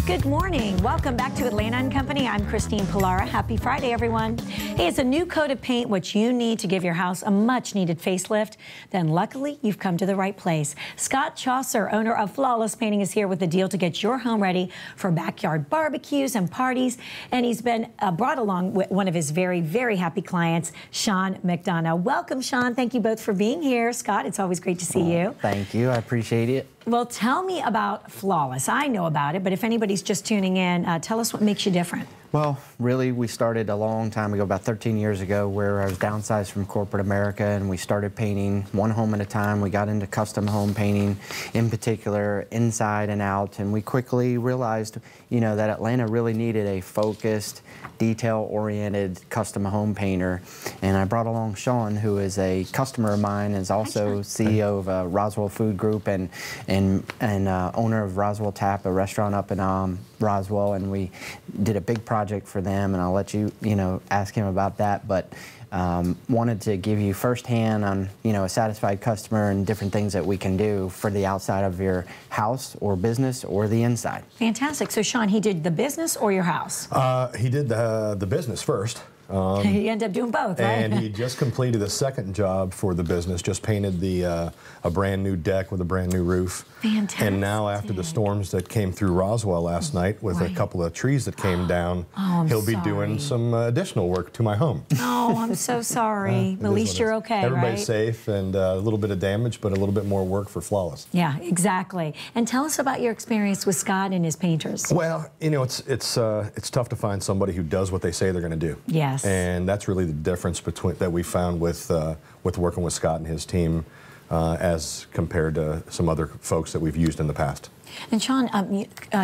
Good morning. Welcome back to Atlanta & Company. I'm Christine Pilara. Happy Friday, everyone. Hey, it's a new coat of paint, what you need to give your house a much-needed facelift. Then luckily, you've come to the right place. Scott Csaszar, owner of Flawless Painting, is here with the deal to get your home ready for backyard barbecues and parties. And he's been brought along with one of his very, very happy clients, Sean McDonough. Welcome, Sean. Thank you both for being here. Scott, it's always great to see you. Thank you. I appreciate it. Well, tell me about Flawless. I know about it, but if anybody's just tuning in, tell us what makes you different. Well, really, we started a long time ago, about 13 years ago, where I was downsized from corporate America, and we started painting one home at a time. We got into custom home painting, in particular, inside and out, and we quickly realized, you know, that Atlanta really needed a focused, detail-oriented custom home painter. And I brought along Sean, who is a customer of mine, is also CEO of Roswell Food Group and owner of Roswell Tap, a restaurant up in Roswell, and we did a big project for them, and I'll let you, ask him about that, but wanted to give you firsthand on, a satisfied customer and different things that we can do for the outside of your house or business or the inside. Fantastic. So, Sean, he did the business or your house? He did the business first. He ended up doing both, right? And he just completed a second job for the business, just painted a brand new deck with a brand new roof. Fantastic. And now after the storms that came through Roswell last night with a couple of trees that came down, he'll be doing some additional work to my home. Oh, I'm so sorry. But at least you're okay, Everybody's right? safe, and a little bit of damage, but a little bit more work for Flawless. Yeah, exactly. And tell us about your experience with Scott and his painters. Well, it's tough to find somebody who does what they say they're going to do. Yes. And that's really the difference that we found with working with Scott and his team as compared to some other folks that we've used in the past. And Sean,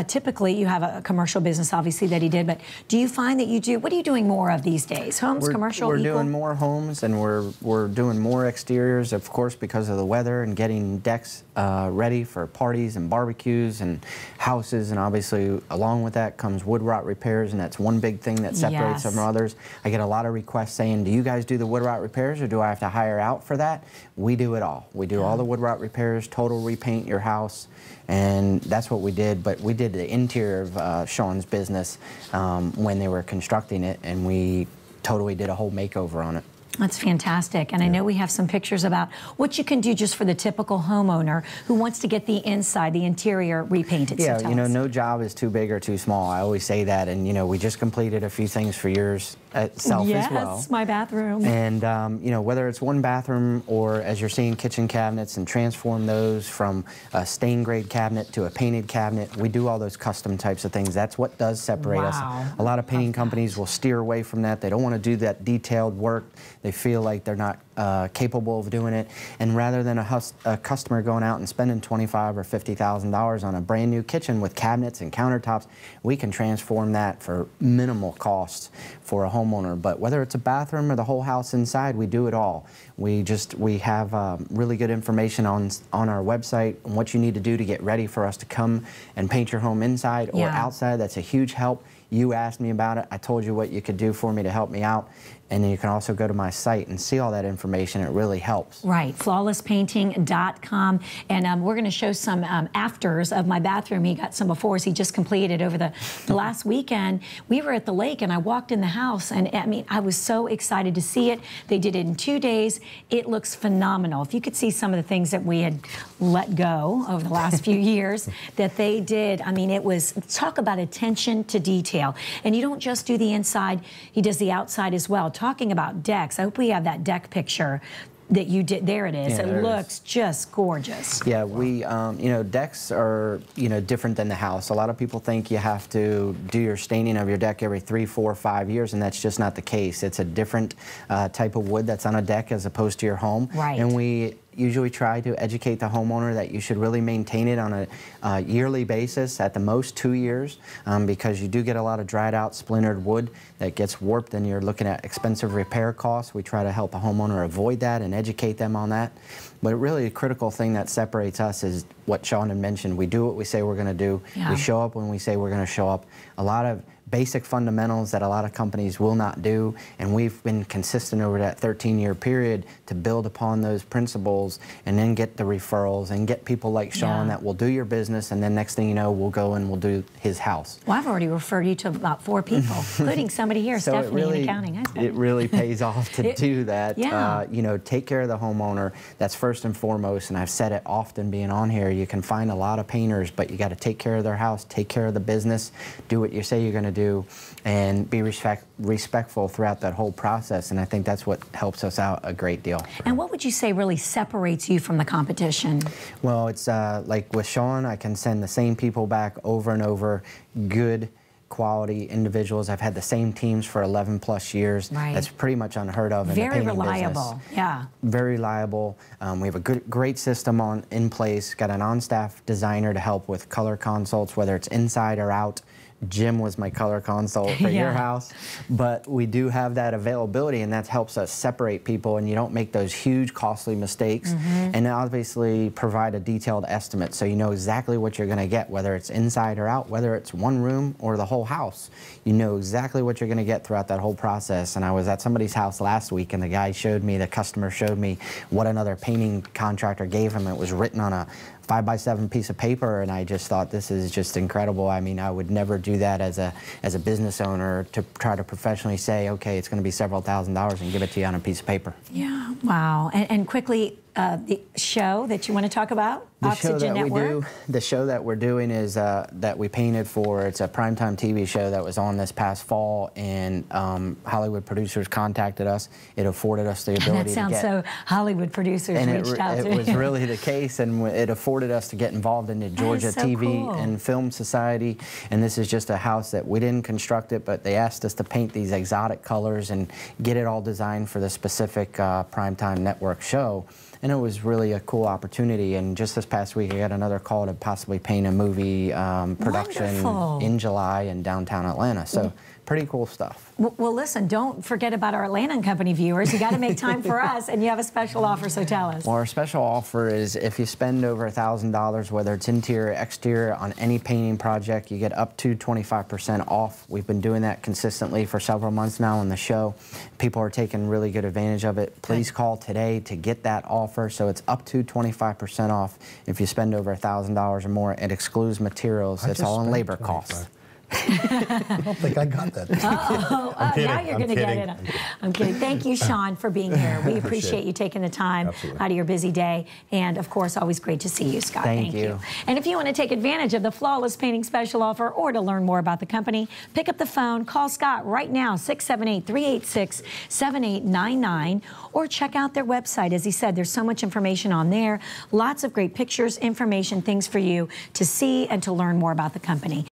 typically you have a commercial business, obviously, that he did, but do you find that what are you doing more of these days? Homes, commercial, We're equal? doing more homes, and we're doing more exteriors, of course, because of the weather, and getting decks ready for parties and barbecues and houses, and obviously along with that comes wood rot repairs, and that's one big thing that separates them from others. I get a lot of requests saying, do you guys do the wood rot repairs, or do I have to hire out for that? We do it all. We do all the wood rot repairs, total repaint your house, and that's what we did. But we did the interior of Sean's business when they were constructing it, and we totally did a whole makeover on it. That's fantastic. And I know we have some pictures about what you can do just for the typical homeowner who wants to get the inside, the interior repainted. Yeah, so no job is too big or too small. I always say that, and we just completed a few things for yours itself as well. Yes, my bathroom. And whether it's one bathroom or, as you're seeing, kitchen cabinets, and transform those from a stain grade cabinet to a painted cabinet, we do all those custom types of things. That's what does separate us. A lot of painting companies will steer away from that. They don't want to do that detailed work. They feel like they're not capable of doing it, and rather than a customer going out and spending $25,000 or $50,000 on a brand new kitchen with cabinets and countertops, we can transform that for minimal costs for a homeowner. But whether it's a bathroom or the whole house inside, we do it all. We have really good information on our website on what you need to do to get ready for us to come and paint your home inside or outside. That's a huge help. You asked me about it. I told you what you could do for me to help me out. And then you can also go to my site and see all that information. It really helps. Right, flawlesspainting.com. And we're going to show some afters of my bathroom. He got some befores. He just completed over the last weekend. We were at the lake, and I walked in the house, and I mean, I was so excited to see it. They did it in 2 days. It looks phenomenal. If you could see some of the things that we had let go over the last few years that they did, I mean, it was, talk about attention to detail. And you don't just do the inside, he does the outside as well. Talking about decks, I hope we have that deck picture that you did. There it is. It looks just gorgeous. Yeah, we, decks are, different than the house. A lot of people think you have to do your staining of your deck every 3, 4, 5 years, and that's just not the case. It's a different type of wood that's on a deck as opposed to your home. Right. And we usually try to educate the homeowner that you should really maintain it on a yearly basis, at the most 2 years, because you do get a lot of dried out, splintered wood that gets warped, and you're looking at expensive repair costs. We try to help a homeowner avoid that and educate them on that. But really, a critical thing that separates us is what Sean had mentioned. We do what we say we're going to do. We show up when we say we're going to show up. A lot of basic fundamentals that a lot of companies will not do, and we've been consistent over that 13-year period to build upon those principles and then get the referrals and get people like Sean that will do your business, and then next thing you know, we'll go and we'll do his house. Well, I've already referred you to about 4 people, including somebody here, So Stephanie, in accounting. It really pays off to do that. Yeah. You know, take care of the homeowner. That's first and foremost, and I've said it often being on here. You can find a lot of painters, but you got to take care of their house, take care of the business, do what you say you're going to do, and be respectful throughout that whole process. And I think that's what helps us out a great deal. And what would you say really separates you from the competition? Well, it's like with Sean, I can send the same people back over and over, good quality individuals. I've had the same teams for 11 plus years. Right. That's pretty much unheard of in the Very painting reliable. business. Yeah. Very reliable. We have a great system in place. Got an on-staff designer to help with color consults, whether it's inside or out. Jim was my color consult for your house, but we do have that availability, and that helps us separate people, and you don't make those huge costly mistakes, and obviously provide a detailed estimate so you know exactly what you're going to get, whether it's inside or out, whether it's one room or the whole house. You know exactly what you're going to get throughout that whole process. And I was at somebody's house last week, and the customer showed me what another painting contractor gave him. It was written on a 5x7 piece of paper, and I just thought, this is just incredible. I mean, I would never do that as a business owner, to try to professionally say, okay, it's going to be several $1,000s and give it to you on a piece of paper. Yeah, wow. And quickly, the show that you want to talk about? The show that we're doing is that we painted for. It's a primetime TV show that was on this past fall, and Hollywood producers contacted us. It afforded us the ability to get... That sounds so Hollywood producers reached out to. It was really the case, and it afforded us to get involved in the Georgia TV and Film Society. And this is just a house that we didn't construct it, but they asked us to paint these exotic colors and get it all designed for the specific primetime network show. And it was really a cool opportunity. And just this past week, I got another call to possibly paint a movie production in July in downtown Atlanta. So pretty cool stuff. Well, listen, don't forget about our Atlanta and Company viewers. You got to make time for us, and you have a special offer, so tell us. Well, our special offer is if you spend over $1,000, whether it's interior or exterior, on any painting project, you get up to 25% off. We've been doing that consistently for several months now on the show. People are taking really good advantage of it. Please call today to get that offer. So it's up to 25% off if you spend over $1,000 or more. It excludes materials. It's all in labor costs. I don't think I got that. Now you're going to get it. I'm kidding. Thank you, Sean, for being here. We appreciate you taking the time out of your busy day. And, of course, always great to see you, Scott. Thank you. And if you want to take advantage of the Flawless Painting Special offer or to learn more about the company, pick up the phone, call Scott right now, 678-386-7899, or check out their website. As he said, there's so much information on there. Lots of great pictures, information, things for you to see and to learn more about the company.